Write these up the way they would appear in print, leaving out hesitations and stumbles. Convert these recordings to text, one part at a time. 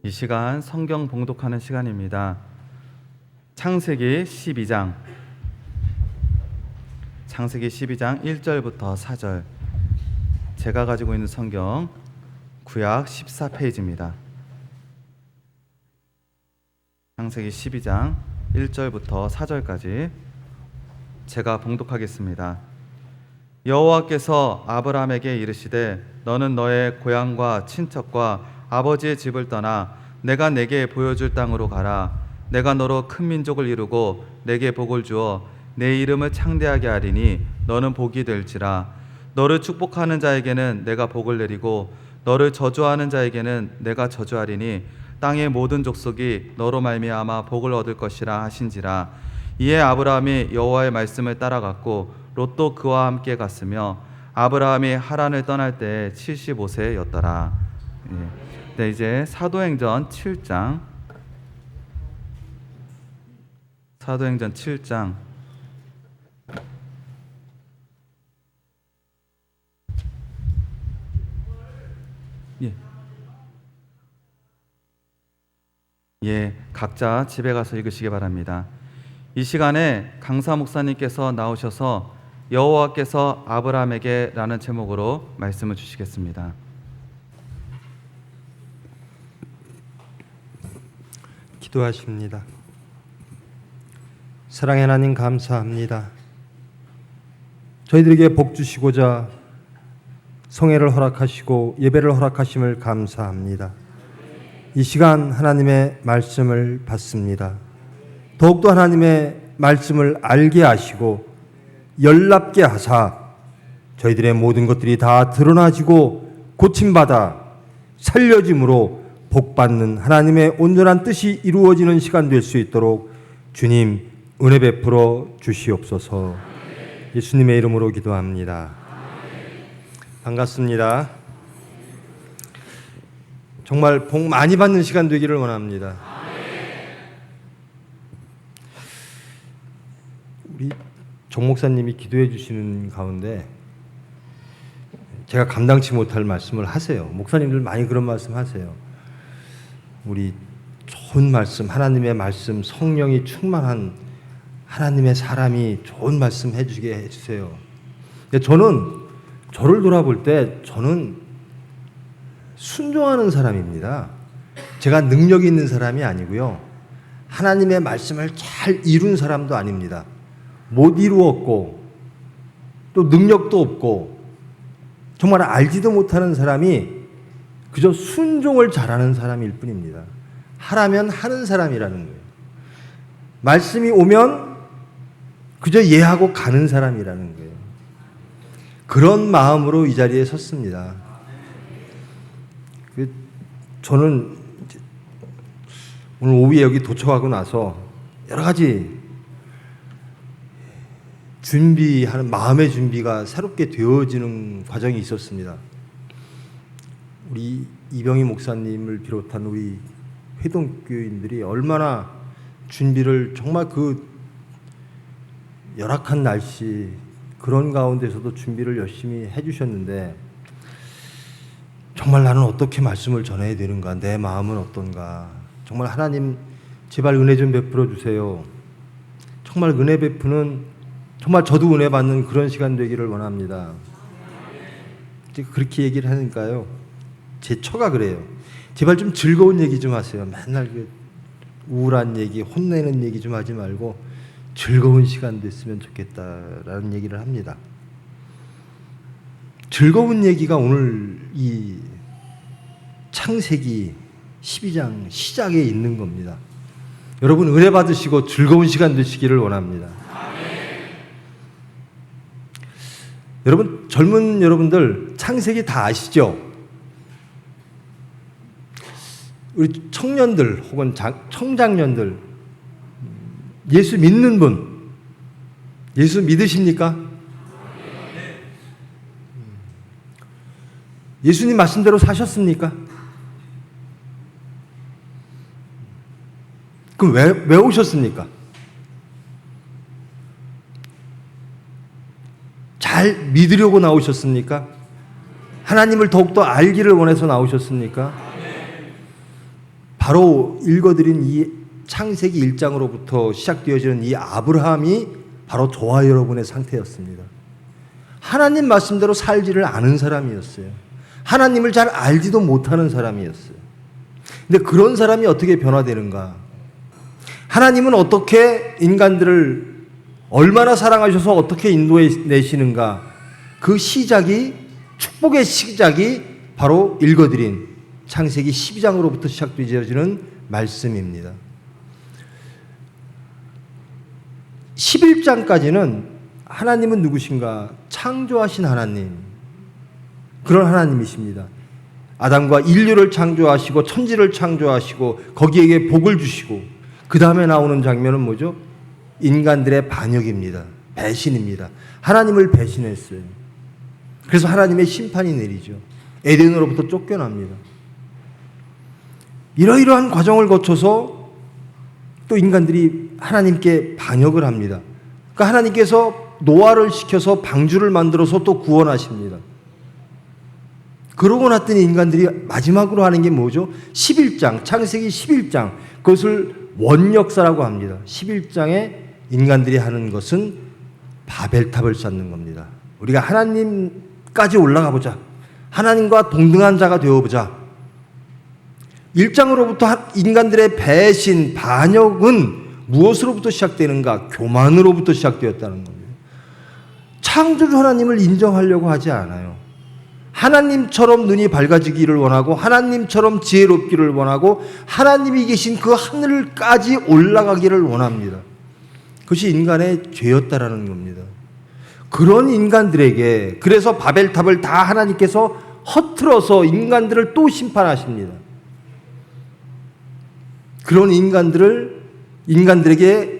이 시간 성경 봉독하는 시간입니다. 창세기 12장 1절부터 4절, 제가 가지고 있는 성경 구약 14페이지입니다. 창세기 12장 1절부터 4절까지 제가 봉독하겠습니다. 여호와께서 아브라함에게 이르시되 너는 너의 고향과 친척과 아버지의 집을 떠나 내가 내게 보여줄 땅으로 가라. 내가 너로 큰 민족을 이루고 내게 복을 주어 내 이름을 창대하게 하리니 너는 복이 될지라. 너를 축복하는 자에게는 내가 복을 내리고 너를 저주하는 자에게는 내가 저주하리니 땅의 모든 족속이 너로 말미암아 복을 얻을 것이라 하신지라. 이에 아브라함이 여호와의 말씀을 따라갔고 롯도 그와 함께 갔으며 아브라함이 하란을 떠날 때 75세였더라. 네, 이제 사도행전 7장 각자 집에 가서 읽으시기 바랍니다. 이 시간에 강사 목사님께서 나오셔서 여호와께서 아브라함에게 라는 제목으로 말씀을 주시겠습니다. 기도하십니다. 사랑의 하나님, 감사합니다. 저희들에게 복 주시고자 성회를 허락하시고 예배를 허락하심을 감사합니다. 이 시간 하나님의 말씀을 받습니다. 더욱더 하나님의 말씀을 알게 하시고 열납게 하사 저희들의 모든 것들이 다 드러나지고 고침받아 살려짐으로 복받는 하나님의 온전한 뜻이 이루어지는 시간 될 수 있도록 주님 은혜 베풀어 주시옵소서. 예수님의 이름으로 기도합니다. 반갑습니다. 정말 복 많이 받는 시간 되기를 원합니다. 우리 정 목사님이 기도해 주시는 가운데 제가 감당치 못할 말씀을 하세요. 목사님들 많이 그런 말씀 하세요. 우리 좋은 말씀, 하나님의 말씀, 성령이 충만한 하나님의 사람이 좋은 말씀 해주게 해주세요. 저는 저를 돌아볼 때 저는 순종하는 사람입니다. 제가 능력이 있는 사람이 아니고요. 하나님의 말씀을 잘 이룬 사람도 아닙니다. 못 이루었고 또 능력도 없고 정말 알지도 못하는 사람이 그저 순종을 잘하는 사람일 뿐입니다. 하라면 하는 사람이라는 거예요. 말씀이 오면 그저 예하고 가는 사람이라는 거예요. 그런 마음으로 이 자리에 섰습니다. 저는 오늘 오후에 여기 도착하고 나서 여러 가지 준비하는 마음의 준비가 새롭게 되어지는 과정이 있었습니다. 우리 이병희 목사님을 비롯한 우리 회동교인들이 얼마나 준비를 정말 그 열악한 날씨 그런 가운데서도 준비를 열심히 해주셨는데 정말 나는 어떻게 말씀을 전해야 되는가, 내 마음은 어떤가, 정말 하나님 제발 은혜 좀 베풀어 주세요. 정말 은혜 베푸는, 정말 저도 은혜 받는 그런 시간 되기를 원합니다. 그렇게 얘기를 하니까요, 제 처가 그래요. 제발 좀 즐거운 얘기 좀 하세요. 맨날 그 우울한 얘기, 혼내는 얘기 좀 하지 말고 즐거운 시간 됐으면 좋겠다라는 얘기를 합니다. 즐거운 얘기가 오늘 이 창세기 12장 시작에 있는 겁니다. 여러분 은혜 받으시고 즐거운 시간 되시기를 원합니다. 여러분 젊은 여러분들 창세기 다 아시죠? 우리 청년들 혹은 청장년들 예수 믿는 분, 예수 믿으십니까? 예수님 말씀대로 사셨습니까? 그럼 왜 오셨습니까? 잘 믿으려고 나오셨습니까? 하나님을 더욱더 알기를 원해서 나오셨습니까? 바로 읽어드린 이 창세기 1장으로부터 시작되어지는 이 아브라함이 바로 저와 여러분의 상태였습니다. 하나님 말씀대로 살지를 않은 사람이었어요. 하나님을 잘 알지도 못하는 사람이었어요. 근데 그런 사람이 어떻게 변화되는가? 하나님은 어떻게 인간들을 얼마나 사랑하셔서 어떻게 인도해 내시는가? 그 시작이, 축복의 시작이 바로 읽어드린 창세기 12장으로부터 시작되어지는 말씀입니다. 11장까지는 하나님은 누구신가? 창조하신 하나님. 그런 하나님이십니다. 아담과 인류를 창조하시고 천지를 창조하시고 거기에게 복을 주시고 그 다음에 나오는 장면은 뭐죠? 인간들의 반역입니다. 배신입니다. 하나님을 배신했어요. 그래서 하나님의 심판이 내리죠. 에덴으로부터 쫓겨납니다. 이러이러한 과정을 거쳐서 또 인간들이 하나님께 반역을 합니다. 그러니까 하나님께서 노아를 시켜서 방주를 만들어서 또 구원하십니다. 그러고 났더니 인간들이 마지막으로 하는 게 뭐죠? 11장, 창세기 11장, 그것을 원역사라고 합니다. 11장에 인간들이 하는 것은 바벨탑을 쌓는 겁니다. 우리가 하나님까지 올라가 보자. 하나님과 동등한 자가 되어보자. 1장으로부터 인간들의 배신, 반역은 무엇으로부터 시작되는가? 교만으로부터 시작되었다는 겁니다. 창조주 하나님을 인정하려고 하지 않아요. 하나님처럼 눈이 밝아지기를 원하고 하나님처럼 지혜롭기를 원하고 하나님이 계신 그 하늘까지 올라가기를 원합니다. 그것이 인간의 죄였다라는 겁니다. 그런 인간들에게 그래서 바벨탑을 다 하나님께서 허틀어서 인간들을 또 심판하십니다. 그런 인간들에게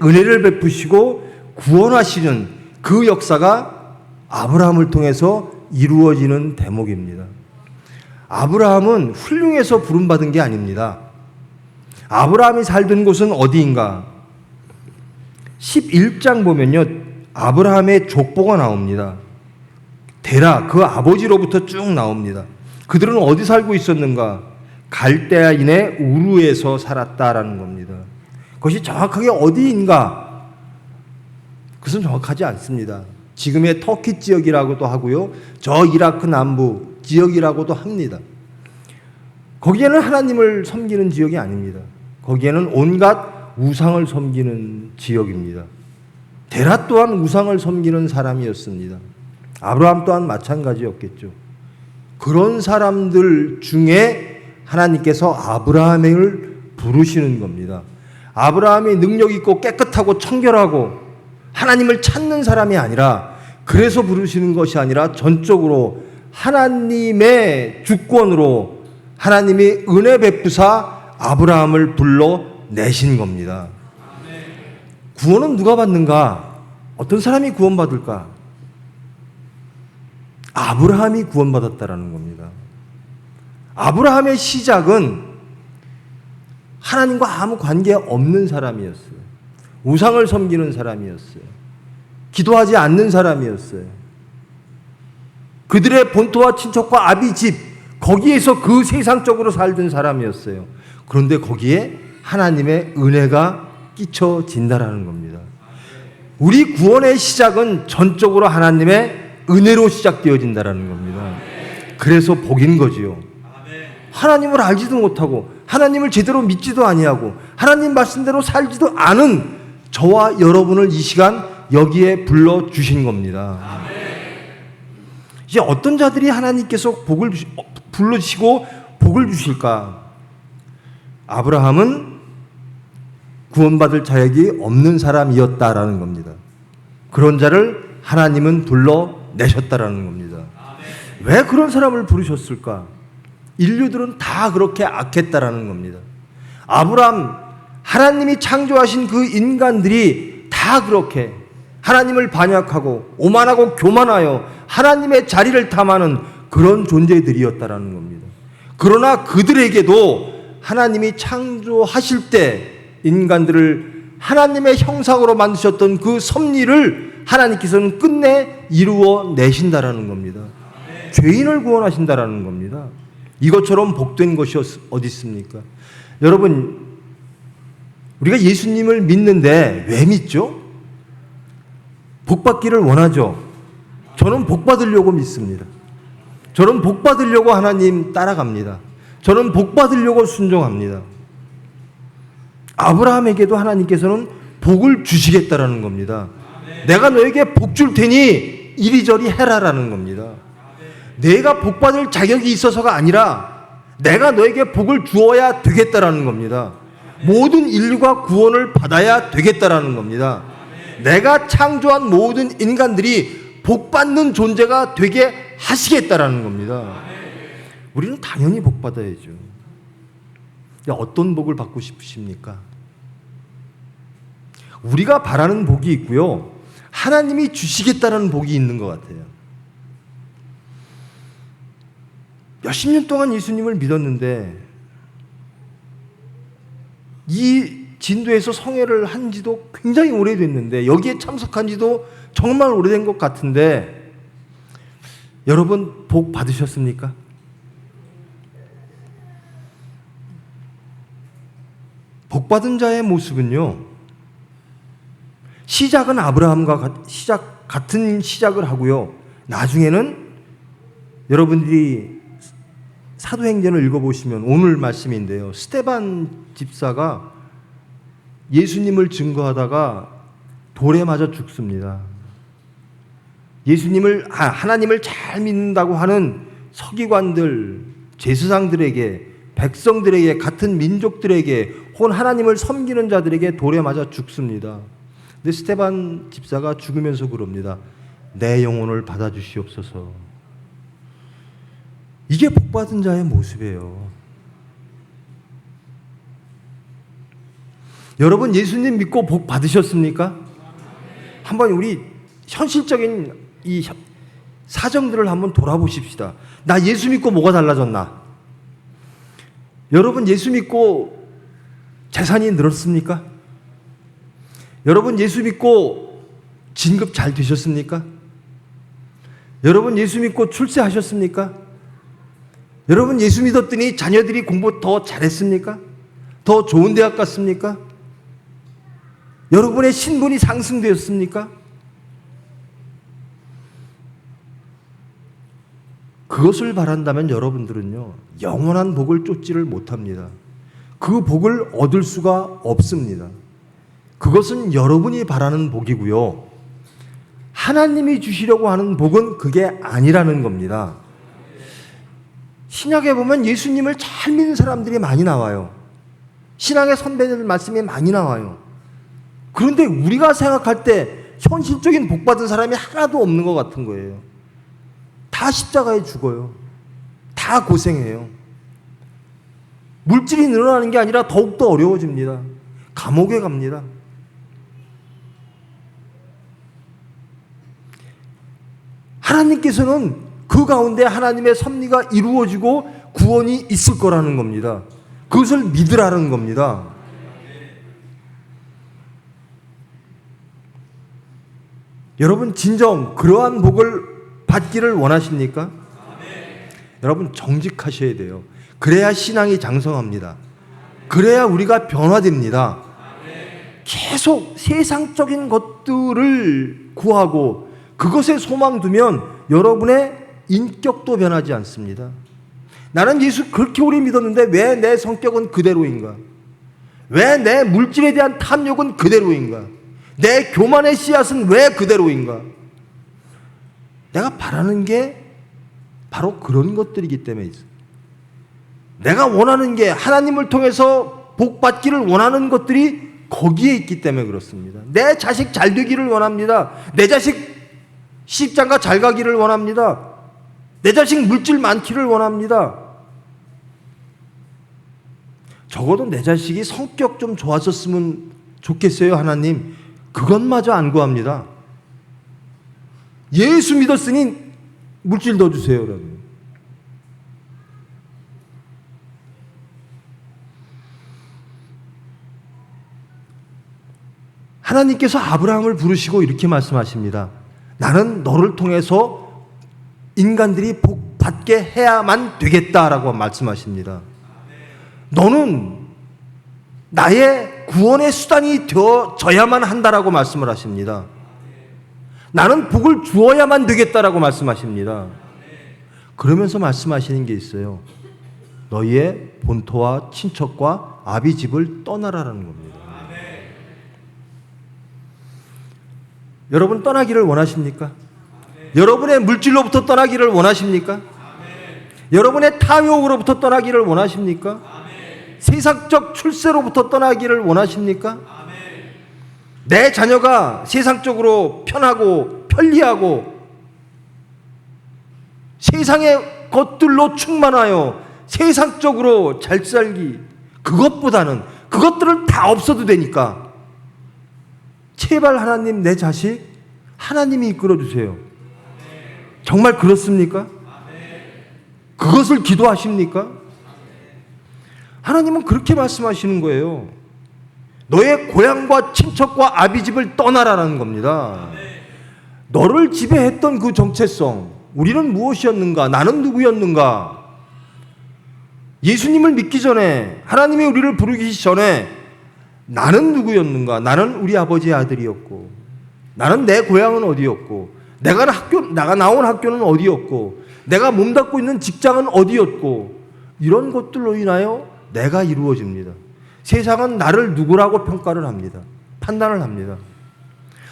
은혜를 베푸시고 구원하시는 그 역사가 아브라함을 통해서 이루어지는 대목입니다. 아브라함은 훌륭해서 부름받은 게 아닙니다. 아브라함이 살던 곳은 어디인가? 11장 보면요, 아브라함의 족보가 나옵니다. 데라, 그 아버지로부터 쭉 나옵니다. 그들은 어디 살고 있었는가? 갈대아인의 우르에서 살았다라는 겁니다. 그것이 정확하게 어디인가? 그것은 정확하지 않습니다. 지금의 터키 지역이라고도 하고요, 저 이라크 남부 지역이라고도 합니다. 거기에는 하나님을 섬기는 지역이 아닙니다. 거기에는 온갖 우상을 섬기는 지역입니다. 데라 또한 우상을 섬기는 사람이었습니다. 아브라함 또한 마찬가지였겠죠. 그런 사람들 중에 하나님께서 아브라함을 부르시는 겁니다. 아브라함이 능력 있고 깨끗하고 청결하고 하나님을 찾는 사람이 아니라, 그래서 부르시는 것이 아니라 전적으로 하나님의 주권으로 하나님이 은혜 베푸사 아브라함을 불러내신 겁니다. 구원은 누가 받는가? 어떤 사람이 구원받을까? 아브라함이 구원받았다라는 겁니다. 아브라함의 시작은 하나님과 아무 관계 없는 사람이었어요. 우상을 섬기는 사람이었어요. 기도하지 않는 사람이었어요. 그들의 본토와 친척과 아비 집, 거기에서 그 세상적으로 살던 사람이었어요. 그런데 거기에 하나님의 은혜가 끼쳐진다라는 겁니다. 우리 구원의 시작은 전적으로 하나님의 은혜로 시작되어진다라는 겁니다. 그래서 복인 거지요. 하나님을 알지도 못하고 하나님을 제대로 믿지도 아니하고 하나님 말씀대로 살지도 않은 저와 여러분을 이 시간 여기에 불러주신 겁니다. 이제 어떤 자들이 하나님께서 불러주시고 복을 주실까? 아브라함은 구원받을 자격이 없는 사람이었다라는 겁니다. 그런 자를 하나님은 불러내셨다라는 겁니다. 왜 그런 사람을 부르셨을까? 인류들은 다 그렇게 악했다라는 겁니다. 아브라함, 하나님이 창조하신 그 인간들이 다 그렇게 하나님을 반역하고 오만하고 교만하여 하나님의 자리를 탐하는 그런 존재들이었다라는 겁니다. 그러나 그들에게도 하나님이 창조하실 때 인간들을 하나님의 형상으로 만드셨던 그 섭리를 하나님께서는 끝내 이루어 내신다라는 겁니다. 죄인을 구원하신다라는 겁니다. 이것처럼 복된 것이 어디 있습니까? 여러분, 우리가 예수님을 믿는데 왜 믿죠? 복 받기를 원하죠. 저는 복 받으려고 믿습니다. 저는 복 받으려고 하나님 따라갑니다. 저는 복 받으려고 순종합니다. 아브라함에게도 하나님께서는 복을 주시겠다라는 겁니다. 내가 너에게 복 줄 테니 이리저리 해라라는 겁니다. 내가 복 받을 자격이 있어서가 아니라 내가 너에게 복을 주어야 되겠다라는 겁니다. 모든 인류가 구원을 받아야 되겠다라는 겁니다. 내가 창조한 모든 인간들이 복 받는 존재가 되게 하시겠다라는 겁니다. 우리는 당연히 복 받아야죠. 어떤 복을 받고 싶으십니까? 우리가 바라는 복이 있고요, 하나님이 주시겠다는 복이 있는 것 같아요. 몇십 년 동안 예수님을 믿었는데 이 진도에서 성회를 한 지도 굉장히 오래됐는데, 여기에 참석한 지도 정말 오래된 것 같은데, 여러분 복 받으셨습니까? 복 받은 자의 모습은요, 시작은 아브라함과 같은 시작을 하고요, 나중에는 여러분들이 사도행전을 읽어보시면 오늘 말씀인데요, 스데반 집사가 예수님을 증거하다가 돌에 맞아 죽습니다. 하나님을 잘 믿는다고 하는 서기관들, 제사장들에게, 백성들에게, 같은 민족들에게, 혹은 하나님을 섬기는 자들에게 돌에 맞아 죽습니다. 근데 스데반 집사가 죽으면서 그럽니다. 내 영혼을 받아주시옵소서. 이게 복받은 자의 모습이에요. 여러분 예수님 믿고 복 받으셨습니까? 한번 우리 현실적인 이 사정들을 한번 돌아보십시다. 나 예수 믿고 뭐가 달라졌나? 여러분 예수 믿고 재산이 늘었습니까? 여러분 예수 믿고 진급 잘 되셨습니까? 여러분 예수 믿고 출세하셨습니까? 여러분 예수 믿었더니 자녀들이 공부 더 잘했습니까? 더 좋은 대학 갔습니까? 여러분의 신분이 상승되었습니까? 그것을 바란다면 여러분들은요, 영원한 복을 쫓지를 못합니다. 그 복을 얻을 수가 없습니다. 그것은 여러분이 바라는 복이고요, 하나님이 주시려고 하는 복은 그게 아니라는 겁니다. 신약에 보면 예수님을 잘 믿는 사람들이 많이 나와요. 신앙의 선배들 말씀이 많이 나와요. 그런데 우리가 생각할 때 현실적인 복 받은 사람이 하나도 없는 것 같은 거예요. 다 십자가에 죽어요. 다 고생해요. 물질이 늘어나는 게 아니라 더욱더 어려워집니다. 감옥에 갑니다. 하나님께서는 그 가운데 하나님의 섭리가 이루어지고 구원이 있을 거라는 겁니다. 그것을 믿으라는 겁니다. 여러분 진정 그러한 복을 받기를 원하십니까? 여러분 정직하셔야 돼요. 그래야 신앙이 장성합니다. 그래야 우리가 변화됩니다. 계속 세상적인 것들을 구하고 그것에 소망 두면 여러분의 인격도 변하지 않습니다. 나는 예수 그렇게 오래 믿었는데 왜 내 성격은 그대로인가? 왜 내 물질에 대한 탐욕은 그대로인가? 내 교만의 씨앗은 왜 그대로인가? 내가 바라는 게 바로 그런 것들이기 때문에 있어요. 내가 원하는 게 하나님을 통해서 복 받기를 원하는 것들이 거기에 있기 때문에 그렇습니다. 내 자식 잘 되기를 원합니다. 내 자식 시집장가 잘 가기를 원합니다. 내 자식 물질 많기를 원합니다. 적어도 내 자식이 성격 좀 좋아졌으면 좋겠어요, 하나님. 그것마저 안 구합니다. 예수 믿었으니 물질 더 주세요, 여러분. 하나님께서 아브라함을 부르시고 이렇게 말씀하십니다. 나는 너를 통해서 인간들이 복 받게 해야만 되겠다라고 말씀하십니다. 너는 나의 구원의 수단이 되어져야만 한다라고 말씀을 하십니다. 나는 복을 주어야만 되겠다라고 말씀하십니다. 그러면서 말씀하시는 게 있어요. 너희의 본토와 친척과 아비 집을 떠나라라는 겁니다. 여러분 떠나기를 원하십니까? 여러분의 물질로부터 떠나기를 원하십니까? 여러분의 탐욕으로부터 떠나기를 원하십니까? 세상적 출세로부터 떠나기를 원하십니까? 내 자녀가 세상적으로 편하고 편리하고 세상의 것들로 충만하여 세상적으로 잘 살기, 그것보다는 그것들을 다 없어도 되니까 제발 하나님 내 자식 하나님이 이끌어 주세요. 정말 그렇습니까? 그것을 기도하십니까? 하나님은 그렇게 말씀하시는 거예요. 너의 고향과 친척과 아비집을 떠나라는 겁니다. 너를 지배했던 그 정체성, 우리는 무엇이었는가? 나는 누구였는가? 예수님을 믿기 전에, 하나님이 우리를 부르기 전에 나는 누구였는가? 나는 우리 아버지의 아들이었고, 나는 내 고향은 어디였고, 내가 나온 학교는 어디였고, 내가 몸담고 있는 직장은 어디였고, 이런 것들로 인하여 내가 이루어집니다. 세상은 나를 누구라고 평가를 합니다. 판단을 합니다.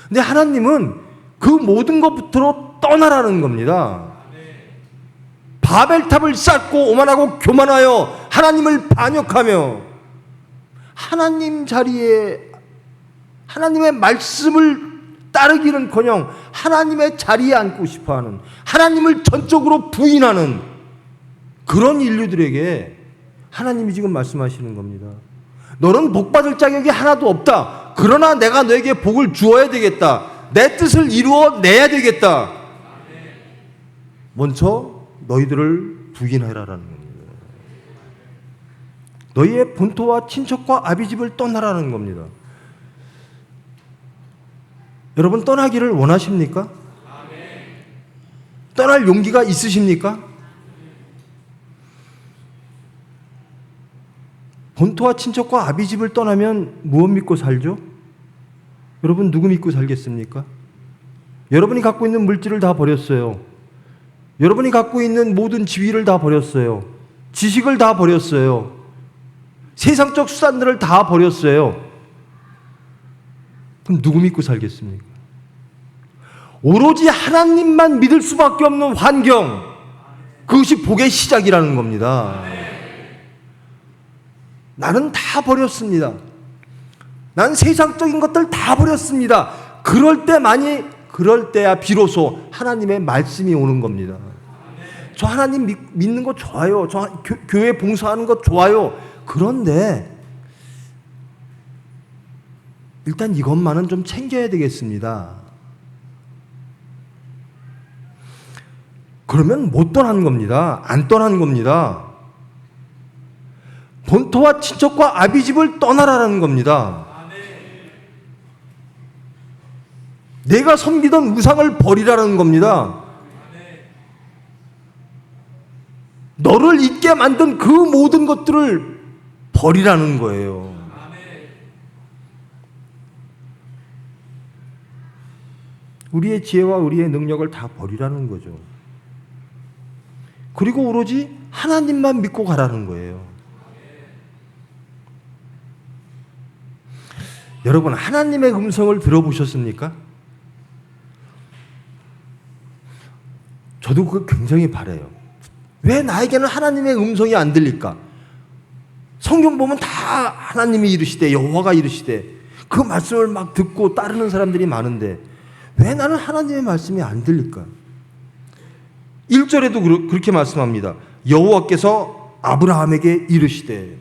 근데 하나님은 그 모든 것부터 떠나라는 겁니다. 바벨탑을 쌓고 오만하고 교만하여 하나님을 반역하며 하나님 자리에 하나님의 말씀을 따르기는커녕 하나님의 자리에 앉고 싶어하는, 하나님을 전적으로 부인하는 그런 인류들에게 하나님이 지금 말씀하시는 겁니다. 너는 복받을 자격이 하나도 없다. 그러나 내가 너에게 복을 주어야 되겠다. 내 뜻을 이루어내야 되겠다. 먼저 너희들을 부인하라라는 겁니다. 너희의 본토와 친척과 아비집을 떠나라는 겁니다. 여러분 떠나기를 원하십니까? 떠날 용기가 있으십니까? 본토와 친척과 아비집을 떠나면 무엇 믿고 살죠? 여러분 누구 믿고 살겠습니까? 여러분이 갖고 있는 물질을 다 버렸어요. 여러분이 갖고 있는 모든 지위를 다 버렸어요. 지식을 다 버렸어요. 세상적 수단들을 다 버렸어요. 그럼 누구 믿고 살겠습니까? 오로지 하나님만 믿을 수밖에 없는 환경, 그것이 복의 시작이라는 겁니다. 나는 다 버렸습니다. 난 세상적인 것들 다 버렸습니다. 그럴 때야 비로소 하나님의 말씀이 오는 겁니다. 저 하나님 믿는 거 좋아요. 저 교회 봉사하는 거 좋아요. 그런데 일단 이것만은 좀 챙겨야 되겠습니다. 그러면 못 떠난 겁니다. 안 떠난 겁니다. 본토와 친척과 아비집을 떠나라는 겁니다. 내가 섬기던 우상을 버리라는 겁니다. 너를 잊게 만든 그 모든 것들을 버리라는 거예요. 우리의 지혜와 우리의 능력을 다 버리라는 거죠. 그리고 오로지 하나님만 믿고 가라는 거예요. 여러분 하나님의 음성을 들어보셨습니까? 저도 그거 굉장히 바라요. 왜 나에게는 하나님의 음성이 안 들릴까? 성경 보면 다 하나님이 이르시되 여호와가 이르시되 그 말씀을 막 듣고 따르는 사람들이 많은데 왜 나는 하나님의 말씀이 안 들릴까? 1절에도 그렇게 말씀합니다. 여호와께서 아브라함에게 이르시되,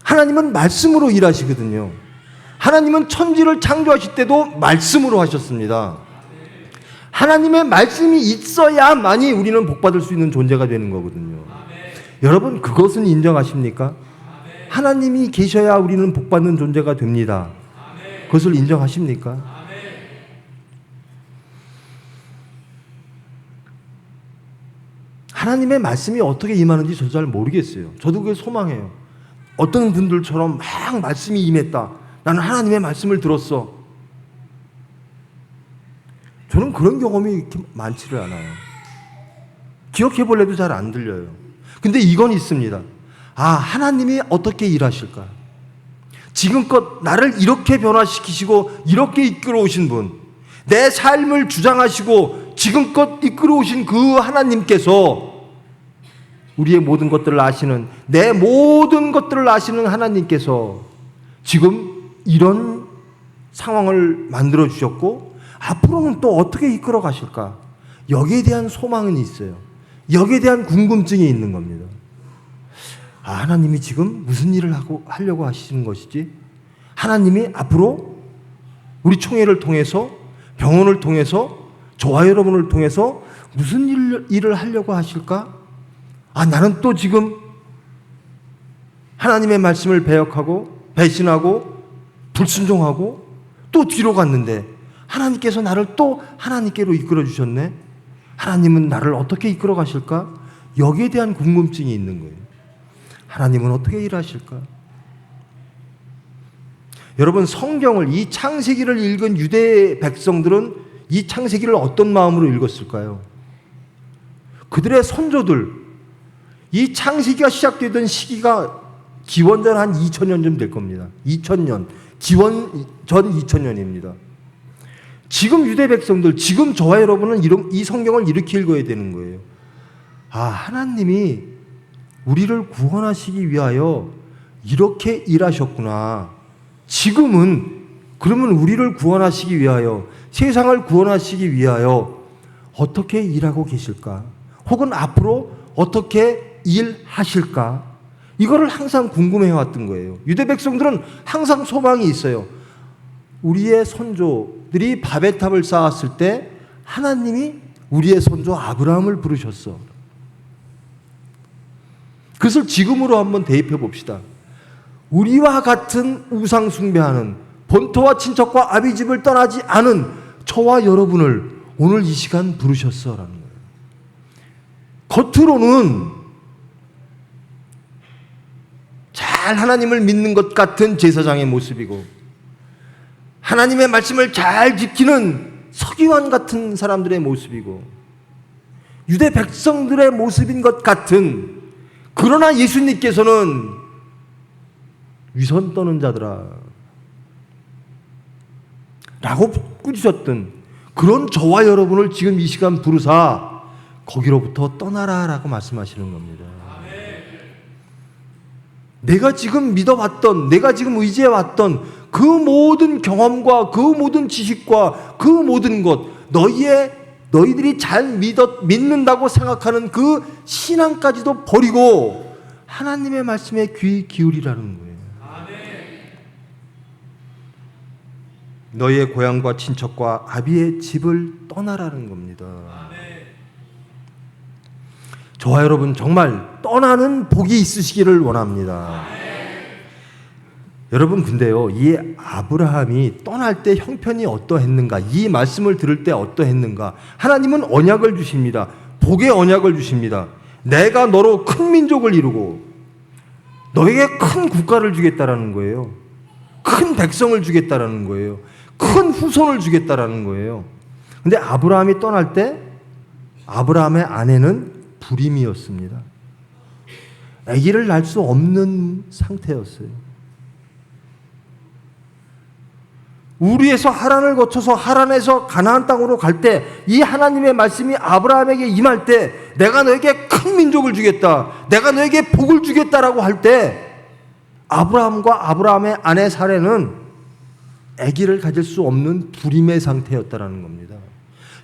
하나님은 말씀으로 일하시거든요. 하나님은 천지를 창조하실 때도 말씀으로 하셨습니다. 하나님의 말씀이 있어야만이 우리는 복받을 수 있는 존재가 되는 거거든요. 여러분 그것은 인정하십니까? 하나님이 계셔야 우리는 복받는 존재가 됩니다. 그것을 인정하십니까? 하나님의 말씀이 어떻게 임하는지 저도 잘 모르겠어요. 저도 그게 소망해요. 어떤 분들처럼 막 말씀이 임했다. 나는 하나님의 말씀을 들었어. 저는 그런 경험이 이렇게 많지를 않아요. 기억해볼래도 잘 안 들려요. 근데 이건 있습니다. 하나님이 어떻게 일하실까? 지금껏 나를 이렇게 변화시키시고 이렇게 이끌어 오신 분, 내 삶을 주장하시고 지금껏 이끌어 오신 그 하나님께서, 우리의 모든 것들을 아시는, 내 모든 것들을 아시는 하나님께서 지금 이런 상황을 만들어 주셨고 앞으로는 또 어떻게 이끌어 가실까? 여기에 대한 소망은 있어요. 여기에 대한 궁금증이 있는 겁니다. 하나님이 지금 무슨 일을 하려고 하시는 것이지? 하나님이 앞으로 우리 총회를 통해서, 병원을 통해서, 저와 여러분을 통해서 무슨 일을 하려고 하실까? 나는 또 지금 하나님의 말씀을 배역하고 배신하고 불순종하고 또 뒤로 갔는데 하나님께서 나를 또 하나님께로 이끌어 주셨네. 하나님은 나를 어떻게 이끌어 가실까? 여기에 대한 궁금증이 있는 거예요. 하나님은 어떻게 일하실까? 여러분, 성경을, 이 창세기를 읽은 유대 백성들은 이 창세기를 어떤 마음으로 읽었을까요? 그들의 선조들, 이 창세기가 시작되던 시기가 기원전 한 2000년쯤 될 겁니다. 2000년, 기원 전 2000년입니다. 지금 유대 백성들, 지금 저와 여러분은 이 성경을 이렇게 읽어야 되는 거예요. 하나님이 우리를 구원하시기 위하여 이렇게 일하셨구나. 지금은 그러면 우리를 구원하시기 위하여, 세상을 구원하시기 위하여 어떻게 일하고 계실까? 혹은 앞으로 어떻게 일하실까? 이거를 항상 궁금해 왔던 거예요. 유대 백성들은 항상 소망이 있어요. 우리의 선조들이 바벨탑을 쌓았을 때 하나님이 우리의 선조 아브라함을 부르셨어. 그것을 지금으로 한번 대입해 봅시다. 우리와 같은 우상 숭배하는, 본토와 친척과 아비집을 떠나지 않은 저와 여러분을 오늘 이 시간 부르셨어라는 거예요. 겉으로는 잘 하나님을 믿는 것 같은 제사장의 모습이고, 하나님의 말씀을 잘 지키는 서기관 같은 사람들의 모습이고, 유대 백성들의 모습인 것 같은, 그러나 예수님께서는 위선 떠는 자들아 라고 꾸짖었던 그런 저와 여러분을 지금 이 시간 부르사 거기로부터 떠나라 라고 말씀하시는 겁니다. 내가 지금 믿어왔던, 내가 지금 의지해왔던 그 모든 경험과 그 모든 지식과 그 모든 것, 너희들이 잘 믿는다고 생각하는 그 신앙까지도 버리고 하나님의 말씀에 귀 기울이라는 거예요. 너희의 고향과 친척과 아비의 집을 떠나라는 겁니다. 저와 여러분 정말 떠나는 복이 있으시기를 원합니다. 여러분, 근데요, 이 아브라함이 떠날 때 형편이 어떠했는가, 이 말씀을 들을 때 어떠했는가? 하나님은 언약을 주십니다. 복의 언약을 주십니다. 내가 너로 큰 민족을 이루고 너에게 큰 국가를 주겠다라는 거예요. 큰 백성을 주겠다라는 거예요. 큰 후손을 주겠다라는 거예요. 근데 아브라함이 떠날 때 아브라함의 아내는 불임이었습니다. 아기를 낳을 수 없는 상태였어요. 우리에서 하란을 거쳐서 하란에서 가나안 땅으로 갈 때 이 하나님의 말씀이 아브라함에게 임할 때 내가 너에게 큰 민족을 주겠다, 내가 너에게 복을 주겠다라고 할 때 아브라함과 아브라함의 아내 사레는 아기를 가질 수 없는 불임의 상태였다라는 겁니다.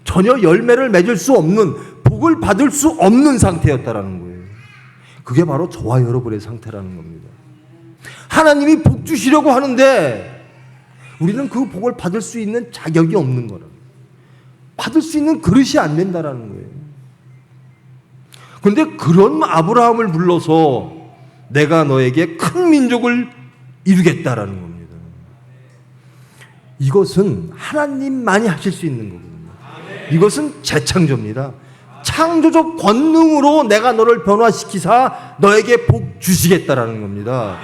전혀 열매를 맺을 수 없는, 복을 받을 수 없는 상태였다라는 거예요. 그게 바로 저와 여러분의 상태라는 겁니다. 하나님이 복 주시려고 하는데 우리는 그 복을 받을 수 있는 자격이 없는 거라. 받을 수 있는 그릇이 안 된다라는 거예요. 그런데 그런 아브라함을 불러서 내가 너에게 큰 민족을 이루겠다라는 겁니다. 이것은 하나님만이 하실 수 있는 거거든요. 이것은 재창조입니다. 창조적 권능으로 내가 너를 변화시키사 너에게 복 주시겠다라는 겁니다.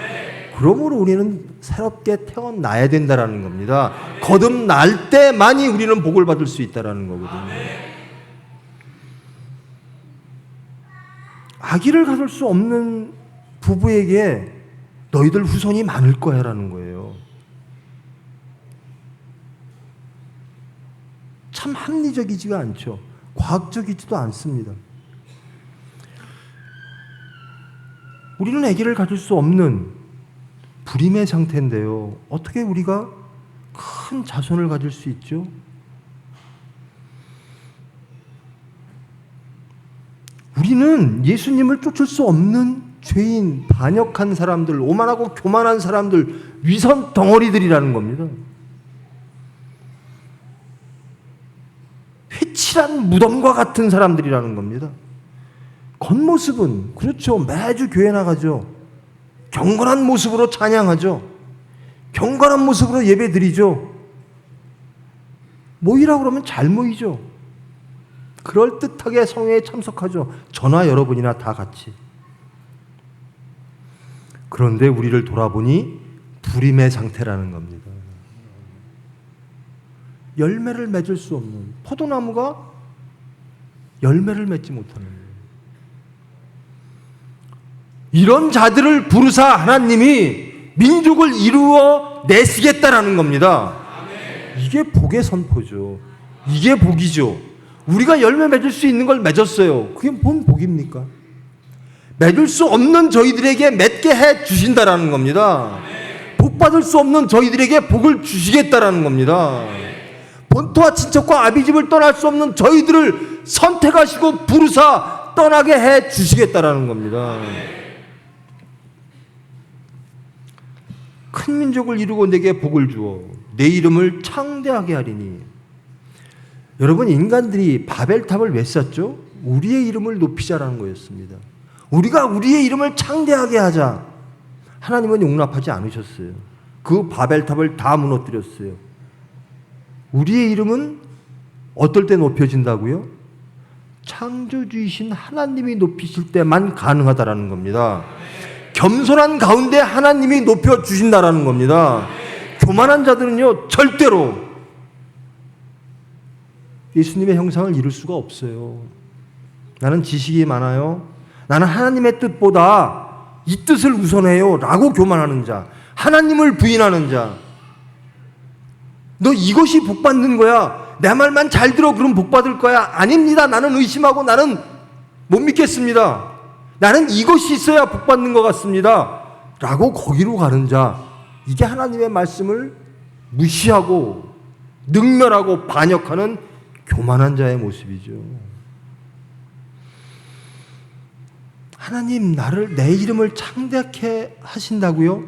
그러므로 우리는 새롭게 태어나야 된다라는 겁니다. 거듭날 때만이 우리는 복을 받을 수 있다라는 거거든요. 아기를 가질 수 없는 부부에게 너희들 후손이 많을 거야라는 거예요. 참 합리적이지가 않죠. 과학적이지도 않습니다. 우리는 아기를 가질 수 없는 불임의 상태인데요. 어떻게 우리가 큰 자손을 가질 수 있죠? 우리는 예수님을 쫓을 수 없는 죄인, 반역한 사람들, 오만하고 교만한 사람들, 위선 덩어리들이라는 겁니다. 회칠한 무덤과 같은 사람들이라는 겁니다. 겉모습은 그렇죠. 매주 교회 나가죠. 경건한 모습으로 찬양하죠. 경건한 모습으로 예배 드리죠. 모이라고 그러면 잘 모이죠. 그럴듯하게 성회에 참석하죠. 저나 여러분이나 다 같이. 그런데 우리를 돌아보니 불임의 상태라는 겁니다. 열매를 맺을 수 없는 포도나무가 열매를 맺지 못하는 이런 자들을 부르사 하나님이 민족을 이루어 내시겠다라는 겁니다. 이게 복의 선포죠. 이게 복이죠. 우리가 열매 맺을 수 있는 걸 맺었어요. 그게 뭔 복입니까? 맺을 수 없는 저희들에게 맺게 해 주신다라는 겁니다. 복 받을 수 없는 저희들에게 복을 주시겠다라는 겁니다. 본토와 친척과 아비집을 떠날 수 없는 저희들을 선택하시고 부르사 떠나게 해 주시겠다라는 겁니다. 큰 민족을 이루고 내게 복을 주어 내 이름을 창대하게 하리니. 여러분, 인간들이 바벨탑을 왜 쌓죠? 우리의 이름을 높이자라는 거였습니다. 우리가 우리의 이름을 창대하게 하자. 하나님은 용납하지 않으셨어요. 그 바벨탑을 다 무너뜨렸어요. 우리의 이름은 어떨 때 높여진다고요? 창조주이신 하나님이 높이실 때만 가능하다라는 겁니다. 겸손한 가운데 하나님이 높여주신다라는 겁니다. 교만한 자들은요, 절대로 예수님의 형상을 이룰 수가 없어요. 나는 지식이 많아요. 나는 하나님의 뜻보다 이 뜻을 우선해요 라고 교만하는 자, 하나님을 부인하는 자, 너 이것이 복 받는 거야, 내 말만 잘 들어 그럼 복 받을 거야. 아닙니다. 나는 의심하고 나는 못 믿겠습니다. 나는 이것이 있어야 복 받는 것 같습니다 라고 거기로 가는 자, 이게 하나님의 말씀을 무시하고 능멸하고 반역하는 교만한 자의 모습이죠. 하나님, 내 이름을 창대케 하신다고요?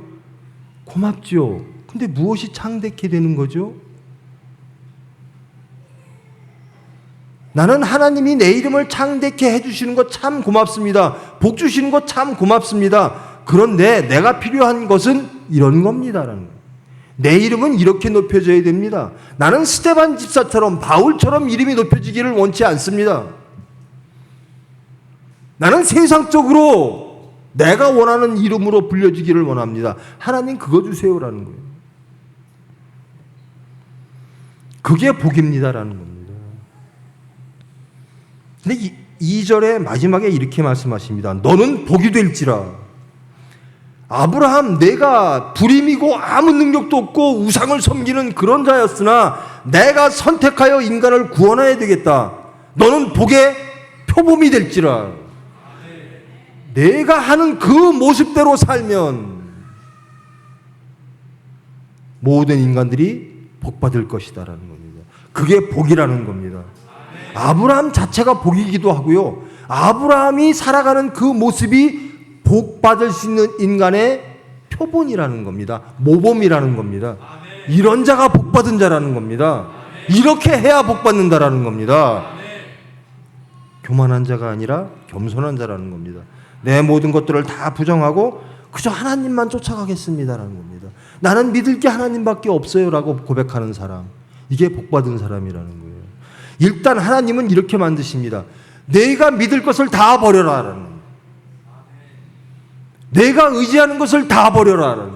고맙죠. 근데 무엇이 창대케 되는 거죠? 나는 하나님이 내 이름을 창대케 해주시는 것 참 고맙습니다. 복 주시는 것 참 고맙습니다. 그런데 내가 필요한 것은 이런 겁니다라는 거예요. 내 이름은 이렇게 높여져야 됩니다. 나는 스데반 집사처럼 바울처럼 이름이 높여지기를 원치 않습니다. 나는 세상적으로 내가 원하는 이름으로 불려지기를 원합니다. 하나님 그거 주세요라는 거예요. 그게 복입니다라는 겁니다. 근데 2절의 마지막에 이렇게 말씀하십니다. 너는 복이 될지라. 아브라함, 내가 불임이고 아무 능력도 없고 우상을 섬기는 그런 자였으나 내가 선택하여 인간을 구원해야 되겠다. 너는 복의 표범이 될지라. 내가 하는 그 모습대로 살면 모든 인간들이 복받을 것이다라는 겁니다. 그게 복이라는 겁니다. 아브라함 자체가 복이기도 하고요, 아브라함이 살아가는 그 모습이 복받을 수 있는 인간의 표본이라는 겁니다. 모범이라는 겁니다. 이런 자가 복받은 자라는 겁니다. 이렇게 해야 복받는다라는 겁니다. 교만한 자가 아니라 겸손한 자라는 겁니다. 내 모든 것들을 다 부정하고 그저 하나님만 쫓아가겠습니다라는 겁니다. 나는 믿을 게 하나님밖에 없어요 라고 고백하는 사람, 이게 복받은 사람이라는 거예요. 일단 하나님은 이렇게 만드십니다. 내가 믿을 것을 다 버려라. 내가 의지하는 것을 다 버려라.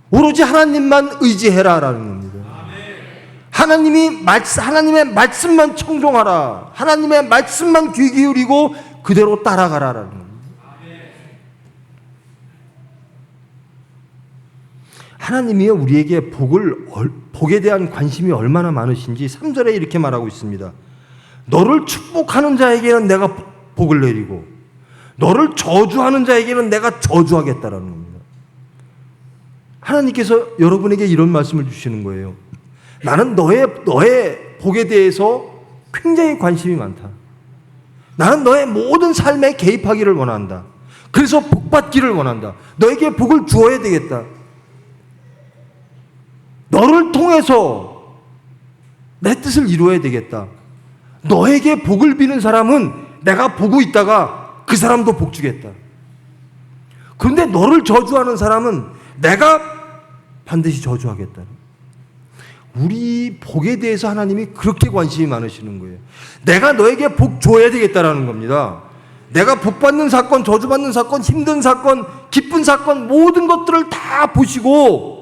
오로지 하나님만 의지해라라는 겁니다. 하나님의 말씀만 청종하라. 하나님의 말씀만 귀 기울이고 그대로 따라가라라는 겁니다. 하나님이 우리에게 복에 대한 관심이 얼마나 많으신지 3절에 이렇게 말하고 있습니다. 너를 축복하는 자에게는 내가 복을 내리고 너를 저주하는 자에게는 내가 저주하겠다라는 겁니다. 하나님께서 여러분에게 이런 말씀을 주시는 거예요. 나는 너의 복에 대해서 굉장히 관심이 많다. 나는 너의 모든 삶에 개입하기를 원한다. 그래서 복 받기를 원한다. 너에게 복을 주어야 되겠다. 너를 통해서 내 뜻을 이루어야 되겠다. 너에게 복을 비는 사람은 내가 보고 있다가 그 사람도 복 주겠다. 그런데 너를 저주하는 사람은 내가 반드시 저주하겠다. 우리 복에 대해서 하나님이 그렇게 관심이 많으시는 거예요. 내가 너에게 복 줘야 되겠다라는 겁니다. 내가 복 받는 사건, 저주 받는 사건, 힘든 사건, 기쁜 사건 모든 것들을 다 보시고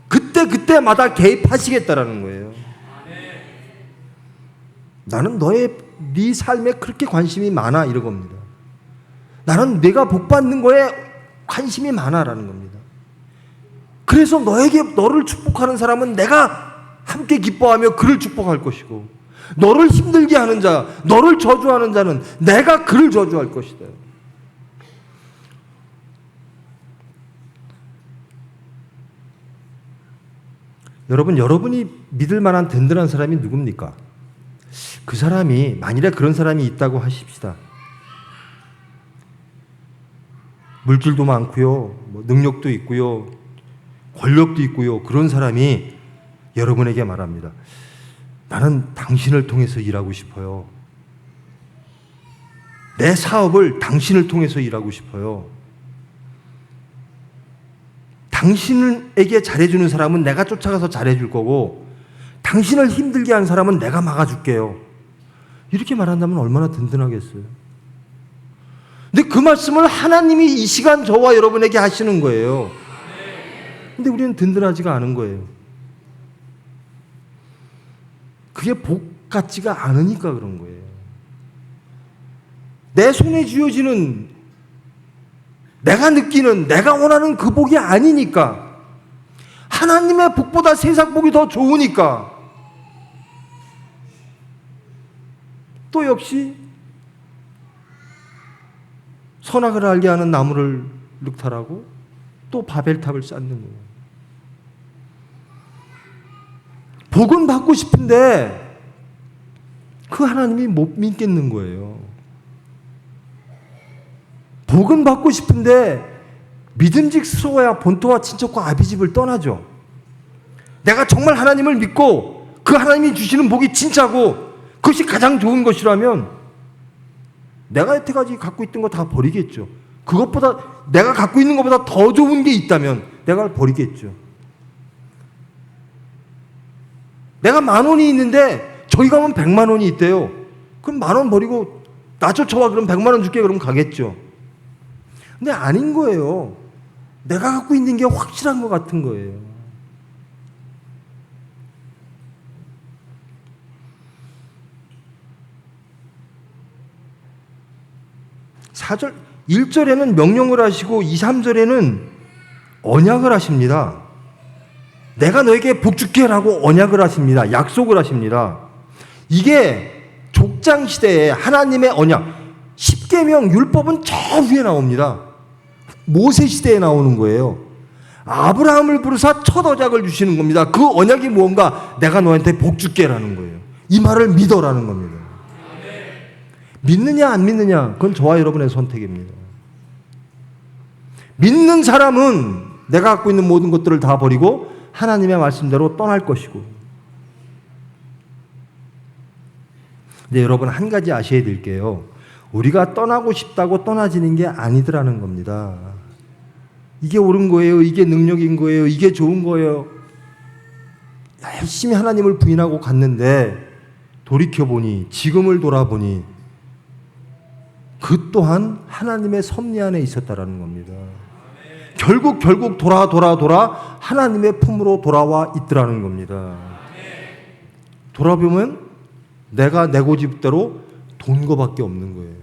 그때마다 개입하시겠다라는 거예요. 나는 네 삶에 그렇게 관심이 많아 이런 겁니다. 나는 내가 복 받는 거에 관심이 많아라는 겁니다. 그래서 너를 축복하는 사람은 내가 함께 기뻐하며 그를 축복할 것이고 너를 힘들게 하는 자, 너를 저주하는 자는 내가 그를 저주할 것이다. 여러분이 믿을 만한 든든한 사람이 누굽니까? 그 사람이 만일에 그런 사람이 있다고 하십시다. 물질도 많고요, 능력도 있고요, 권력도 있고요. 그런 사람이 여러분에게 말합니다. 나는 당신을 통해서 일하고 싶어요. 내 사업을 당신을 통해서 일하고 싶어요. 당신에게 잘해주는 사람은 내가 쫓아가서 잘해줄 거고 당신을 힘들게 하는 사람은 내가 막아줄게요. 이렇게 말한다면 얼마나 든든하겠어요. 근데 그 말씀을 하나님이 이 시간 저와 여러분에게 하시는 거예요. 근데 우리는 든든하지가 않은 거예요. 그게 복 같지가 않으니까 그런 거예요. 내 손에 쥐어지는 내가 느끼는 내가 원하는 그 복이 아니니까 하나님의 복보다 세상 복이 더 좋으니까 또 역시 선악을 알게 하는 나무를 늑탈하고 또 바벨탑을 쌓는 거예요. 복은 받고 싶은데 그 하나님이 못 믿겠는 거예요. 복은 받고 싶은데 믿음직스러워야 본토와 친척과 아비집을 떠나죠. 내가 정말 하나님을 믿고 그 하나님이 주시는 복이 진짜고 그것이 가장 좋은 것이라면 내가 여태까지 갖고 있던 거 다 버리겠죠. 그것보다 내가 갖고 있는 것보다 더 좋은 게 있다면 내가 버리겠죠. 내가 10,000원이 있는데 저기 가면 100만 원이 있대요. 그럼 10,000원 버리고 나 쫓아와 그럼 100만 원 줄게 그럼 가겠죠. 근데 아닌 거예요. 내가 갖고 있는 게 확실한 것 같은 거예요. 사절 1절에는 명령을 하시고 2, 3절에는 언약을 하십니다. 내가 너에게 복 줄게라고 언약을 하십니다. 약속을 하십니다. 이게 족장 시대에 하나님의 언약, 십계명 율법은 저 위에 나옵니다. 모세 시대에 나오는 거예요. 아브라함을 부르사 첫 언약을 주시는 겁니다. 그 언약이 무언가 내가 너한테 복 줄게라는 거예요. 이 말을 믿어라는 겁니다. 믿느냐 안 믿느냐 그건 저와 여러분의 선택입니다. 믿는 사람은 내가 갖고 있는 모든 것들을 다 버리고 하나님의 말씀대로 떠날 것이고. 근데 여러분 한 가지 아셔야 될 게요. 우리가 떠나고 싶다고 떠나지는 게 아니더라는 겁니다. 이게 옳은 거예요. 이게 능력인 거예요. 이게 좋은 거예요. 열심히 하나님을 부인하고 갔는데 돌이켜보니 지금을 돌아보니 그 또한 하나님의 섭리 안에 있었다라는 겁니다. 결국 돌아 하나님의 품으로 돌아와 있더라는 겁니다. 돌아보면 내가 내 고집대로 돈 거밖에 없는 거예요.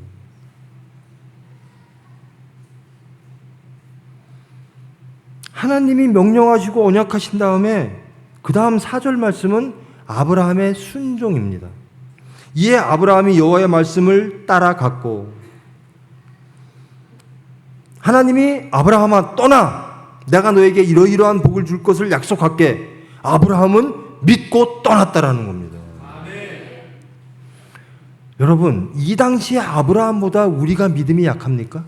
하나님이 명령하시고 언약하신 다음에 그 다음 4절 말씀은 아브라함의 순종입니다. 이에 아브라함이 여호와의 말씀을 따라갔고, 하나님이 아브라함아 떠나, 내가 너에게 이러이러한 복을 줄 것을 약속할게. 아브라함은 믿고 떠났다라는 겁니다. 여러분, 이 당시에 아브라함보다 우리가 믿음이 약합니까?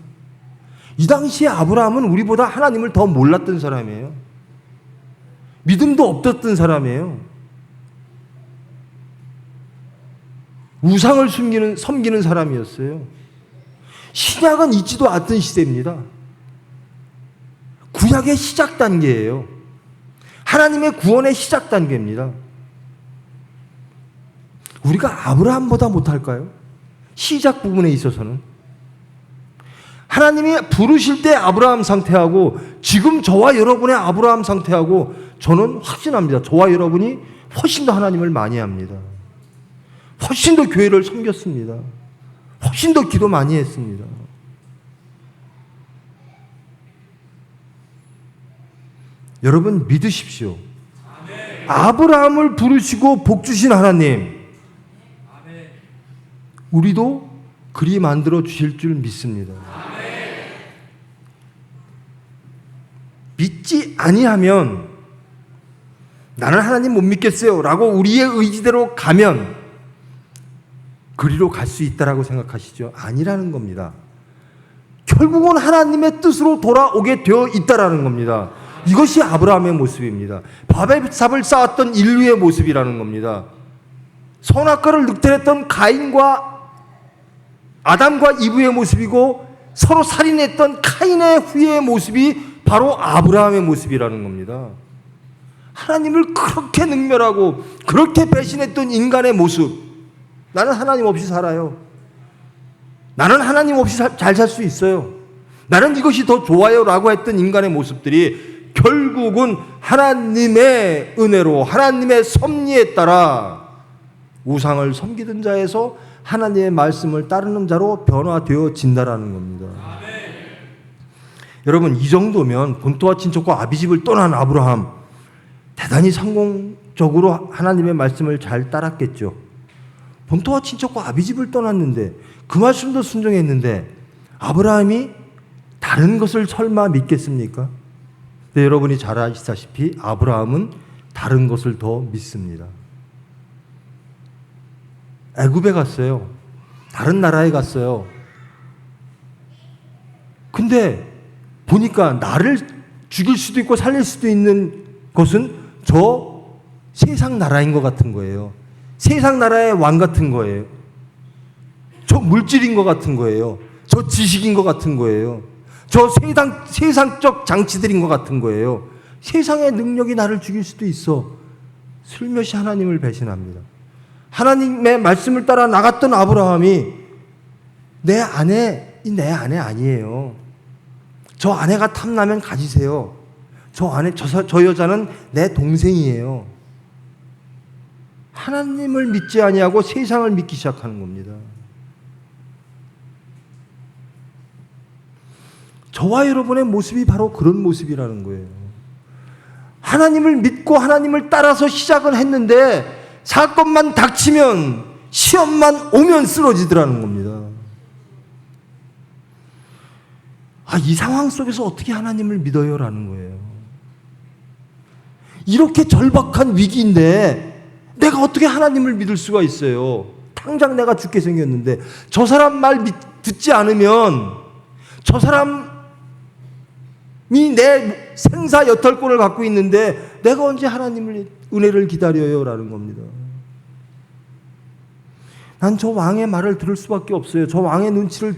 이 당시에 아브라함은 우리보다 하나님을 더 몰랐던 사람이에요. 믿음도 없었던 사람이에요. 우상을 섬기는 사람이었어요. 신약은 있지도 않던 시대입니다. 구약의 시작 단계예요. 하나님의 구원의 시작 단계입니다. 우리가 아브라함보다 못할까요? 시작 부분에 있어서는. 하나님이 부르실 때 아브라함 상태하고 지금 저와 여러분의 아브라함 상태하고 저는 확신합니다. 저와 여러분이 훨씬 더 하나님을 많이 합니다. 훨씬 더 교회를 섬겼습니다. 훨씬 더 기도 많이 했습니다. 여러분 믿으십시오. 아브라함을 부르시고 복 주신 하나님, 우리도 그리 만들어 주실 줄 믿습니다. 믿지 아니하면 나는 하나님 못 믿겠어요 라고 우리의 의지대로 가면 그리로 갈 수 있다라고 생각하시죠? 아니라는 겁니다. 결국은 하나님의 뜻으로 돌아오게 되어 있다라는 겁니다. 이것이 아브라함의 모습입니다. 바벨 삽을 쌓았던 인류의 모습이라는 겁니다. 선악과를 늑탈했던 가인과 아담과 이브의 모습이고 서로 살인했던 카인의 후예의 모습이 바로 아브라함의 모습이라는 겁니다. 하나님을 그렇게 능멸하고 그렇게 배신했던 인간의 모습, 나는 하나님 없이 살아요. 나는 하나님 없이 잘 살 수 있어요. 나는 이것이 더 좋아요 라고 했던 인간의 모습들이 결국은 하나님의 은혜로 하나님의 섭리에 따라 우상을 섬기던 자에서 하나님의 말씀을 따르는 자로 변화되어진다라는 겁니다. 여러분, 이 정도면 본토와 친척과 아비집을 떠난 아브라함, 대단히 성공적으로 하나님의 말씀을 잘 따랐겠죠. 본토와 친척과 아비집을 떠났는데 그 말씀도 순종했는데 아브라함이 다른 것을 설마 믿겠습니까? 네, 여러분이 잘 아시다시피 아브라함은 다른 것을 더 믿습니다. 애굽에 갔어요. 다른 나라에 갔어요. 근데 보니까 나를 죽일 수도 있고 살릴 수도 있는 것은 저 세상 나라인 것 같은 거예요. 세상 나라의 왕 같은 거예요. 저 물질인 것 같은 거예요. 저 지식인 것 같은 거예요. 저 세상적 장치들인 것 같은 거예요. 세상의 능력이 나를 죽일 수도 있어. 슬며시 하나님을 배신합니다. 하나님의 말씀을 따라 나갔던 아브라함이 내 아내 아니에요. 저 아내가 탐나면 가지세요. 저 여자는 내 동생이에요. 하나님을 믿지 아니하고 세상을 믿기 시작하는 겁니다. 저와 여러분의 모습이 바로 그런 모습이라는 거예요. 하나님을 믿고 하나님을 따라서 시작을 했는데 사건만 닥치면, 시험만 오면 쓰러지더라는 겁니다. 이 상황 속에서 어떻게 하나님을 믿어요? 라는 거예요. 이렇게 절박한 위기인데 내가 어떻게 하나님을 믿을 수가 있어요? 당장 내가 죽게 생겼는데 저 사람 말 듣지 않으면 저 사람이 내 생사 여탈권을 갖고 있는데 내가 언제 하나님의 은혜를 기다려요? 라는 겁니다. 난 저 왕의 말을 들을 수밖에 없어요. 저 왕의 눈치를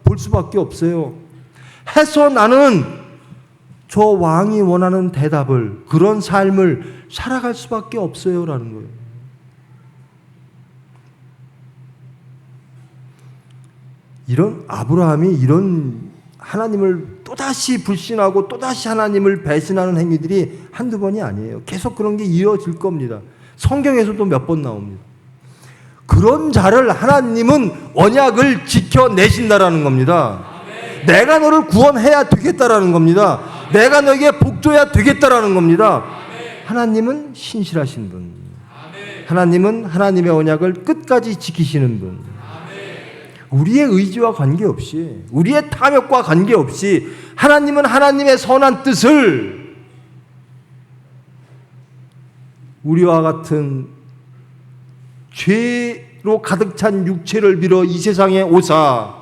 볼 수밖에 없어요. 해서 나는 저 왕이 원하는 대답을, 그런 삶을 살아갈 수밖에 없어요. 라는 거예요. 이런 아브라함이 이런 하나님을 또다시 불신하고 또다시 하나님을 배신하는 행위들이 한두 번이 아니에요. 계속 그런 게 이어질 겁니다. 성경에서도 몇 번 나옵니다. 그런 자를 하나님은 언약을 지켜내신다라는 겁니다. 내가 너를 구원해야 되겠다라는 겁니다. 내가 너에게 복줘야 되겠다라는 겁니다. 하나님은 신실하신 분. 하나님은 하나님의 언약을 끝까지 지키시는 분. 우리의 의지와 관계없이, 우리의 탐욕과 관계없이 하나님은 하나님의 선한 뜻을 우리와 같은 죄로 가득 찬 육체를 빌어 이 세상에 오사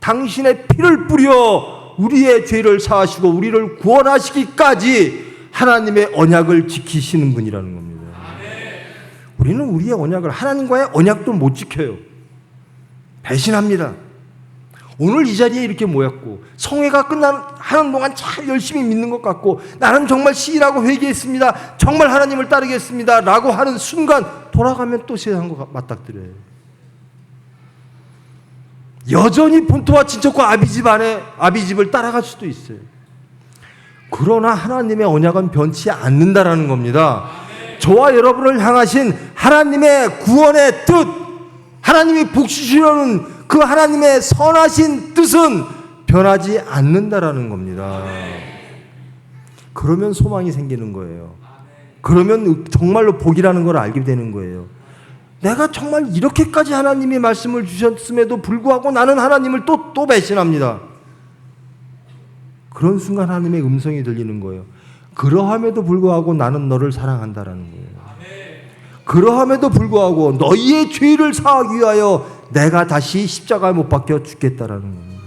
당신의 피를 뿌려 우리의 죄를 사하시고 우리를 구원하시기까지 하나님의 언약을 지키시는 분이라는 겁니다. 우리는 우리의 언약을, 하나님과의 언약도 못 지켜요. 배신합니다. 오늘 이 자리에 이렇게 모였고 성회가 하는 동안 잘 열심히 믿는 것 같고 나는 정말 시인하고 회개했습니다. 정말 하나님을 따르겠습니다. 라고 하는 순간 돌아가면 또 세상과 맞닥뜨려요. 여전히 본토와 친척과 아비집을 따라갈 수도 있어요. 그러나 하나님의 언약은 변치 않는다라는 겁니다. 저와 여러분을 향하신 하나님의 구원의 뜻, 하나님이 복 주시려는 그 하나님의 선하신 뜻은 변하지 않는다라는 겁니다. 그러면 소망이 생기는 거예요. 그러면 정말로 복이라는 걸 알게 되는 거예요. 내가 정말 이렇게까지 하나님이 말씀을 주셨음에도 불구하고 나는 하나님을 또 배신합니다. 그런 순간 하나님의 음성이 들리는 거예요. 그러함에도 불구하고 나는 너를 사랑한다라는 거예요. 그러함에도 불구하고 너희의 죄를 사하기 위하여 내가 다시 십자가에 못 박혀 죽겠다라는 겁니다.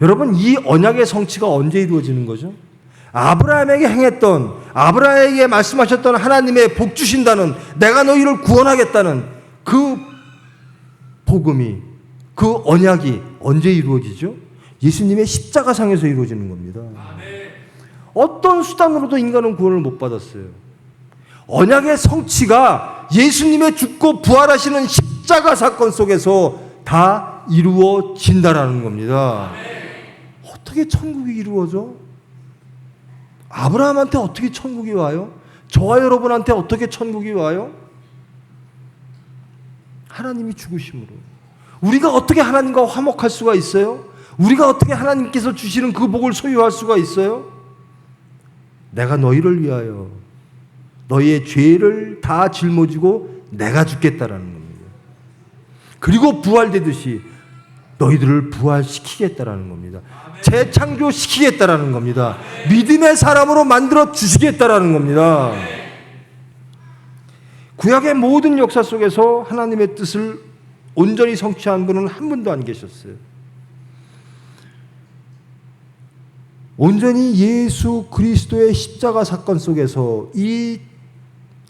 여러분, 이 언약의 성취가 언제 이루어지는 거죠? 아브라함에게 행했던, 아브라함에게 말씀하셨던 하나님의 복 주신다는, 내가 너희를 구원하겠다는 그 복음이, 그 언약이 언제 이루어지죠? 예수님의 십자가상에서 이루어지는 겁니다. 어떤 수단으로도 인간은 구원을 못 받았어요. 언약의 성취가 예수님의 죽고 부활하시는 십자가 사건 속에서 다 이루어진다라는 겁니다. 어떻게 천국이 이루어져? 아브라함한테 어떻게 천국이 와요? 저와 여러분한테 어떻게 천국이 와요? 하나님이 죽으심으로. 우리가 어떻게 하나님과 화목할 수가 있어요? 우리가 어떻게 하나님께서 주시는 그 복을 소유할 수가 있어요? 내가 너희를 위하여 너희의 죄를 다 짊어지고 내가 죽겠다라는 겁니다. 그리고 부활되듯이 너희들을 부활시키겠다라는 겁니다. 재창조시키겠다라는 겁니다. 믿음의 사람으로 만들어 주시겠다라는 겁니다. 구약의 모든 역사 속에서 하나님의 뜻을 온전히 성취한 분은 한 분도 안 계셨어요. 온전히 예수 그리스도의 십자가 사건 속에서 이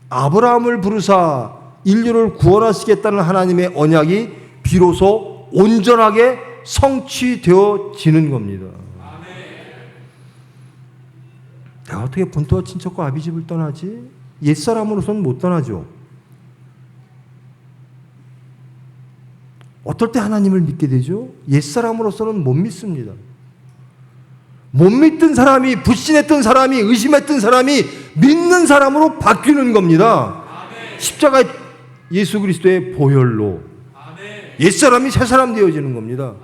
아브라함을 부르사 인류를 구원하시겠다는 하나님의 언약이 비로소 온전하게 성취되어지는 겁니다. 내가 어떻게 본토와 친척과 아비집을 떠나지? 옛사람으로서는 못 떠나죠. 어떨 때 하나님을 믿게 되죠? 옛사람으로서는 못 믿습니다. 못 믿던 사람이, 불신했던 사람이, 의심했던 사람이 믿는 사람으로 바뀌는 겁니다. 십자가 예수 그리스도의 보혈로 옛사람이 새사람 되어지는 겁니다.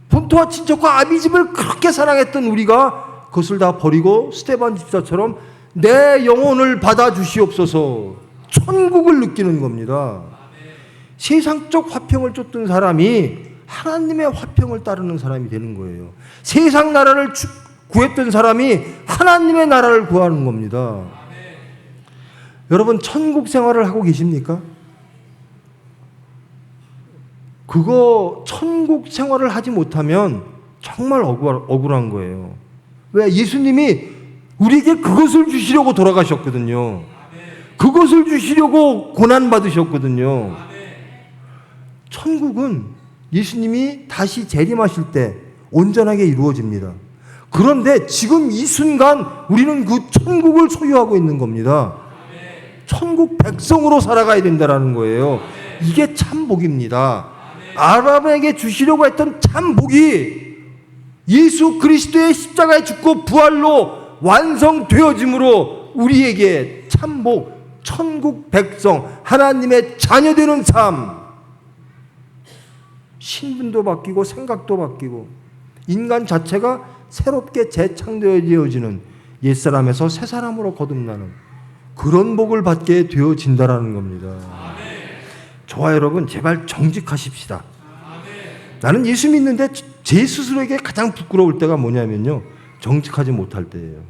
본토와 친척과 아비집을 그렇게 사랑했던 우리가 그것을 다 버리고 스데반 집사처럼 내 영혼을 받아주시옵소서 천국을 느끼는 겁니다. 세상적 화평을 쫓던 사람이 하나님의 화평을 따르는 사람이 되는 거예요. 세상 나라를 구했던 사람이 하나님의 나라를 구하는 겁니다. 여러분, 천국 생활을 하고 계십니까? 그거 천국 생활을 하지 못하면 정말 억울한 거예요. 왜? 예수님이 우리에게 그것을 주시려고 돌아가셨거든요. 그것을 주시려고 고난받으셨거든요. 천국은 예수님이 다시 재림하실 때 온전하게 이루어집니다. 그런데 지금 이 순간 우리는 그 천국을 소유하고 있는 겁니다. 천국 백성으로 살아가야 된다는 거예요. 이게 참 복입니다. 아브라함에게 주시려고 했던 참 복이 예수 그리스도의 십자가에 죽고 부활로 완성되어짐으로 우리에게 참 복, 천국 백성, 하나님의 자녀 되는 삶, 신분도 바뀌고 생각도 바뀌고 인간 자체가 새롭게 재창되어지는 옛사람에서 새사람으로 거듭나는 그런 복을 받게 되어진다라는 겁니다. 저와 여러분 제발 정직하십시다. 나는 예수 믿는데 제 스스로에게 가장 부끄러울 때가 뭐냐면요, 정직하지 못할 때예요.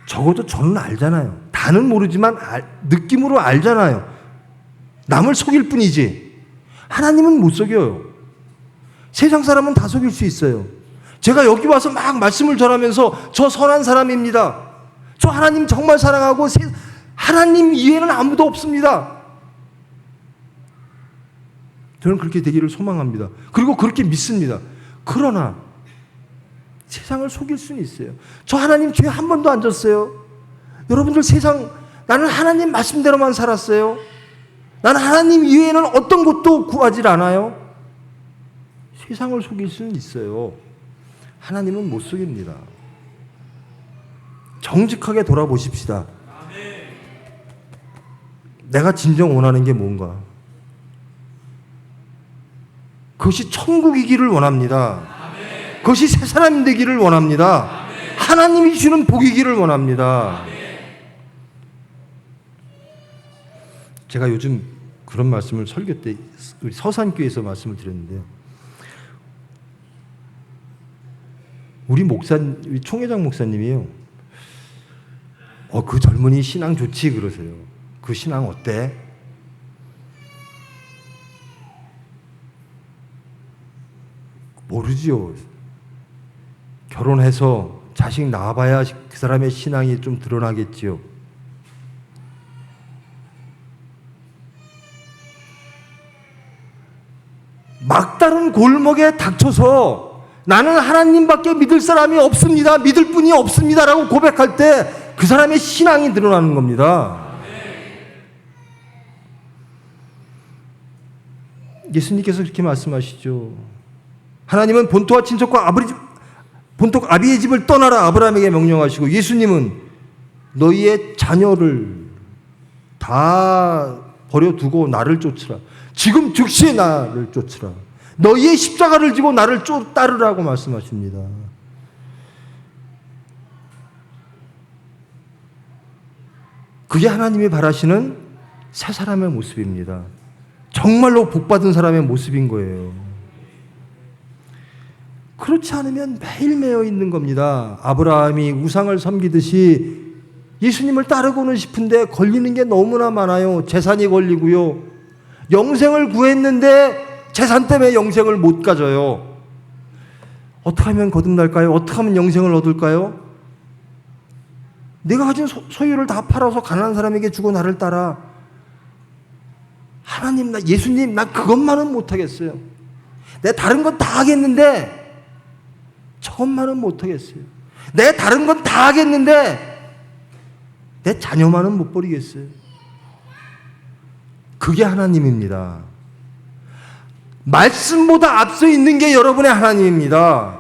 적어도 저는 알잖아요. 다는 모르지만 느낌으로 알잖아요. 남을 속일 뿐이지 하나님은 못 속여요. 세상 사람은 다 속일 수 있어요. 제가 여기 와서 막 말씀을 전하면서 저 선한 사람입니다, 저 하나님 정말 사랑하고 하나님 이외에는 아무도 없습니다, 저는 그렇게 되기를 소망합니다. 그리고 그렇게 믿습니다. 그러나 세상을 속일 수는 있어요. 저 하나님 죄 한 번도 안 졌어요. 여러분들 세상, 나는 하나님 말씀대로만 살았어요. 나는 하나님 이외에는 어떤 것도 구하질 않아요. 세상을 속일 수는 있어요. 하나님은 못 속입니다. 정직하게 돌아보십시다. 내가 진정 원하는 게 뭔가? 그것이 천국이기를 원합니다. 그것이 새 사람이 되기를 원합니다. 하나님이 주는 복이기를 원합니다. 제가 요즘 그런 말씀을 설교 때 우리 서산교회에서 말씀을 드렸는데요. 우리 총회장 목사님이요. 그 젊은이 신앙 좋지 그러세요. 그 신앙 어때? 모르지요. 결혼해서 자식 낳아봐야 그 사람의 신앙이 좀 드러나겠지요. 막다른 골목에 닥쳐서 나는 하나님밖에 믿을 사람이 없습니다, 믿을 분이 없습니다라고 고백할 때 그 사람의 신앙이 드러나는 겁니다. 예수님께서 그렇게 말씀하시죠. 하나님은 본토와 친척과 본토 아비의 집을 떠나라 아브라함에게 명령하시고, 예수님은 너희의 자녀를 다 버려두고 나를 쫓으라, 지금 즉시 나를 쫓으라, 너희의 십자가를 지고 나를 따르라고 말씀하십니다. 그게 하나님이 바라시는 새 사람의 모습입니다. 정말로 복받은 사람의 모습인 거예요. 그렇지 않으면 매일 매여 있는 겁니다. 아브라함이 우상을 섬기듯이 예수님을 따르고는 싶은데 걸리는 게 너무나 많아요. 재산이 걸리고요. 영생을 구했는데 재산 때문에 영생을 못 가져요. 어떻게 하면 거듭날까요? 어떻게 하면 영생을 얻을까요? 내가 가진 소유를 다 팔아서 가난한 사람에게 주고 나를 따라. 하나님, 예수님, 나 그것만은 못하겠어요. 내가 다른 건 다 하겠는데 저것만은 못하겠어요. 내가 다른 건 다 하겠는데 내 자녀만은 못 버리겠어요. 그게 하나님입니다. 말씀보다 앞서 있는 게 여러분의 하나님입니다.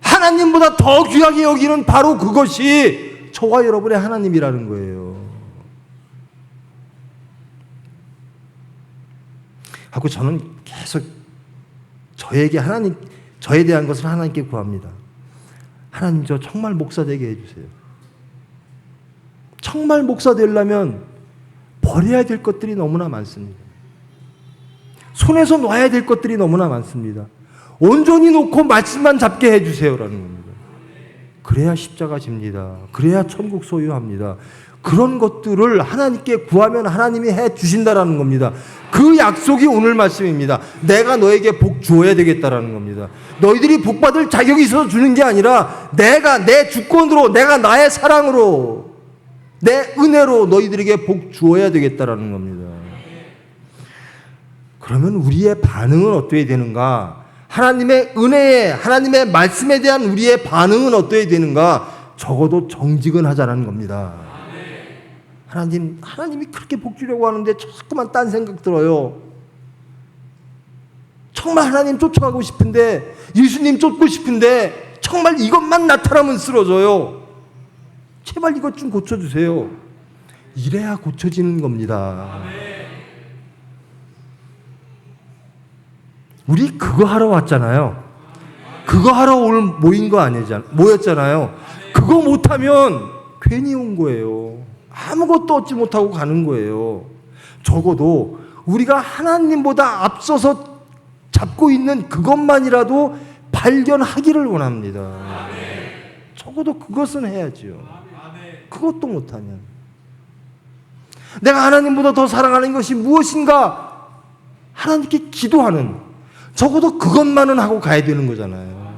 하나님보다 더 귀하게 여기는 바로 그것이 저와 여러분의 하나님이라는 거예요. 하고 저는 계속 저에 대한 것을 하나님께 구합니다. 하나님, 저 정말 목사 되게 해주세요. 정말 목사 되려면 버려야 될 것들이 너무나 많습니다. 손에서 놔야 될 것들이 너무나 많습니다. 온전히 놓고 말씀만 잡게 해주세요라는 겁니다. 그래야 십자가 집니다. 그래야 천국 소유합니다. 그런 것들을 하나님께 구하면 하나님이 해 주신다라는 겁니다. 그 약속이 오늘 말씀입니다. 내가 너에게 복 주어야 되겠다라는 겁니다. 너희들이 복 받을 자격이 있어서 주는 게 아니라 내가 내 주권으로, 내가 나의 사랑으로, 내 은혜로 너희들에게 복 주어야 되겠다라는 겁니다. 그러면 우리의 반응은 어떻게 되는가? 하나님의 은혜에, 하나님의 말씀에 대한 우리의 반응은 어떻게 되는가? 적어도 정직은 하자는 겁니다. 하나님이 그렇게 복 주려고 하는데 자꾸만 딴 생각 들어요. 정말 하나님 쫓아가고 싶은데, 예수님 쫓고 싶은데 정말 이것만 나타나면 쓰러져요. 제발 이것 좀 고쳐주세요. 이래야 고쳐지는 겁니다. 우리 그거 하러 왔잖아요. 그거 하러 오늘 모였잖아요. 그거 못하면 괜히 온 거예요. 아무것도 얻지 못하고 가는 거예요. 적어도 우리가 하나님보다 앞서서 잡고 있는 그것만이라도 발견하기를 원합니다. 적어도 그것은 해야지요. 그것도 못하면 내가 하나님보다 더 사랑하는 것이 무엇인가 하나님께 기도하는, 적어도 그것만은 하고 가야 되는 거잖아요.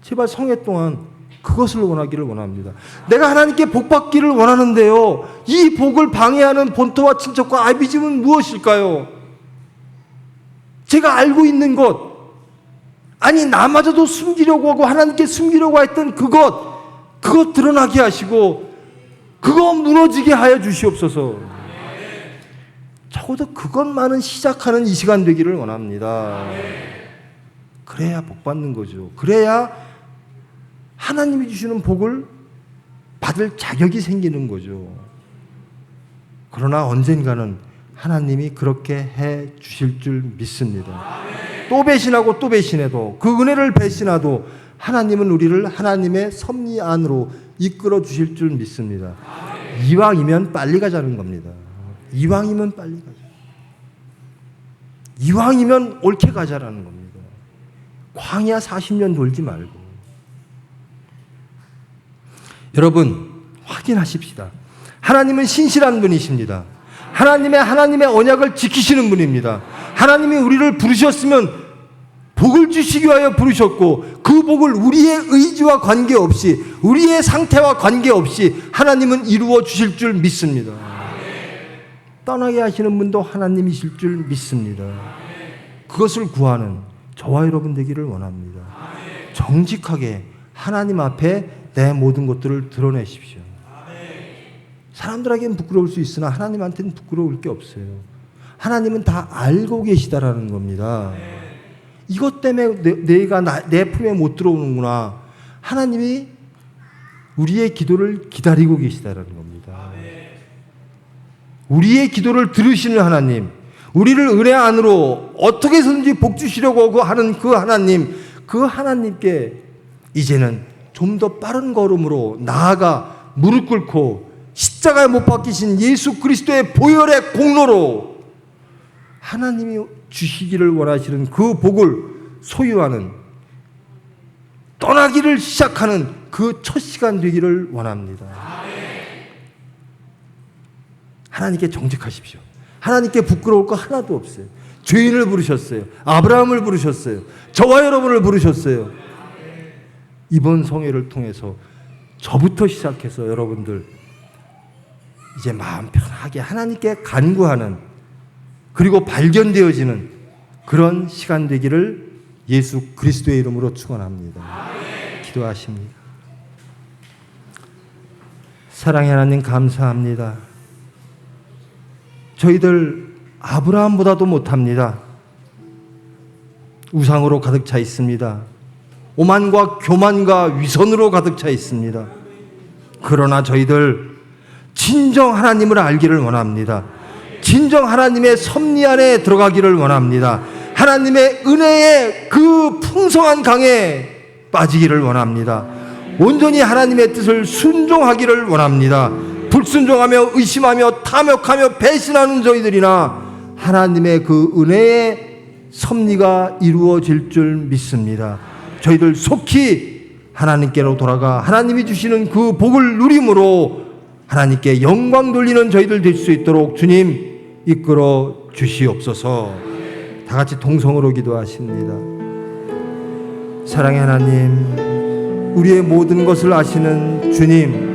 제발 성회 동안 그것을 원하기를 원합니다. 내가 하나님께 복 받기를 원하는데요, 이 복을 방해하는 본토와 친척과 아비즘은 무엇일까요? 제가 알고 있는 것, 아니 나마저도 숨기려고 하고 하나님께 숨기려고 했던 그것 드러나게 하시고 그거 무너지게 하여 주시옵소서. 적어도 그것만은 시작하는 이 시간 되기를 원합니다. 그래야 복 받는 거죠. 그래야 하나님이 주시는 복을 받을 자격이 생기는 거죠. 그러나 언젠가는 하나님이 그렇게 해 주실 줄 믿습니다. 또 배신하고 또 배신해도, 그 은혜를 배신하도 하나님은 우리를 하나님의 섭리 안으로 이끌어 주실 줄 믿습니다. 이왕이면 빨리 가자는 겁니다. 이왕이면 빨리 가자. 이왕이면 옳게 가자라는 겁니다. 광야 40년 돌지 말고. 여러분 확인하십시다. 하나님은 신실한 분이십니다. 하나님의 언약을 지키시는 분입니다. 하나님이 우리를 부르셨으면 복을 주시기 위하여 부르셨고, 그 복을 우리의 의지와 관계없이, 우리의 상태와 관계없이 하나님은 이루어 주실 줄 믿습니다. 떠나게 하시는 분도 하나님이실 줄 믿습니다. 그것을 구하는 저와 여러분 되기를 원합니다. 정직하게 하나님 앞에 내 모든 것들을 드러내십시오. 사람들에게는 부끄러울 수 있으나 하나님한테는 부끄러울 게 없어요. 하나님은 다 알고 계시다라는 겁니다. 이것 때문에 내가 내 품에 못 들어오는구나. 하나님이 우리의 기도를 기다리고 계시다라는 겁니다. 우리의 기도를 들으시는 하나님, 우리를 은혜 안으로 어떻게 해서든지 복 주시려고 하는 그 하나님께 이제는 좀 더 빠른 걸음으로 나아가 무릎 꿇고 십자가에 못 박히신 예수 그리스도의 보혈의 공로로 하나님이 주시기를 원하시는 그 복을 소유하는, 떠나기를 시작하는 그 첫 시간 되기를 원합니다. 하나님께 정직하십시오. 하나님께 부끄러울 거 하나도 없어요. 죄인을 부르셨어요. 아브라함을 부르셨어요. 저와 여러분을 부르셨어요. 이번 성회를 통해서 저부터 시작해서 여러분들 이제 마음 편하게 하나님께 간구하는, 그리고 발견되어지는 그런 시간 되기를 예수 그리스도의 이름으로 축원합니다. 기도하십니다. 사랑의 하나님 감사합니다. 저희들 아브라함보다도 못합니다. 우상으로 가득 차 있습니다. 오만과 교만과 위선으로 가득 차 있습니다. 그러나 저희들 진정 하나님을 알기를 원합니다. 진정 하나님의 섭리 안에 들어가기를 원합니다. 하나님의 은혜의 그 풍성한 강에 빠지기를 원합니다. 온전히 하나님의 뜻을 순종하기를 원합니다. 불순종하며 의심하며 탐욕하며 배신하는 저희들이나 하나님의 그 은혜의 섭리가 이루어질 줄 믿습니다. 저희들 속히 하나님께로 돌아가 하나님이 주시는 그 복을 누림으로 하나님께 영광 돌리는 저희들 될 수 있도록 주님 이끌어 주시옵소서. 다 같이 동성으로 기도하십니다. 사랑의 하나님, 우리의 모든 것을 아시는 주님,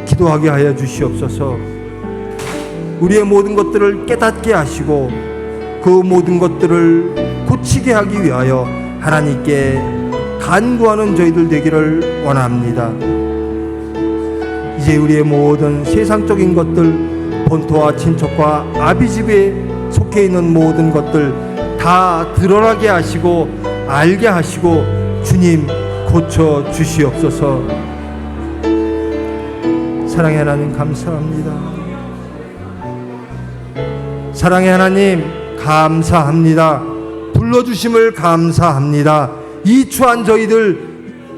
기도하게 하여 주시옵소서. 우리의 모든 것들을 깨닫게 하시고 그 모든 것들을 고치게 하기 위하여 하나님께 간구하는 저희들 되기를 원합니다. 이제 이제 우리의 모든 세상적인 것들, 본토와 친척과 아비집에 속해 있는 모든 것들 다 드러나게 하시고 알게 하시고 주님 고쳐 주시옵소서. 사랑의 하나님 감사합니다. 사랑의 하나님 감사합니다. 불러주심을 감사합니다. 이 추한 저희들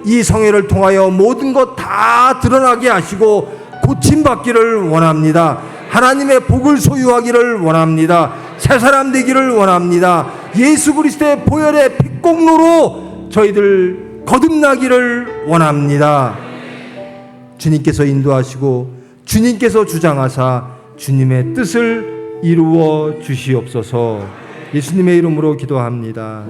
이 성회를 통하여 모든 것 다 드러나게 하시고 고침받기를 원합니다. 하나님의 복을 소유하기를 원합니다. 새 사람 되기를 원합니다. 예수 그리스도의 보혈의 핏공로로 저희들 거듭나기를 원합니다. 주님께서 인도하시고 주님께서 주장하사 주님의 뜻을 이루어 주시옵소서. 예수님의 이름으로 기도합니다.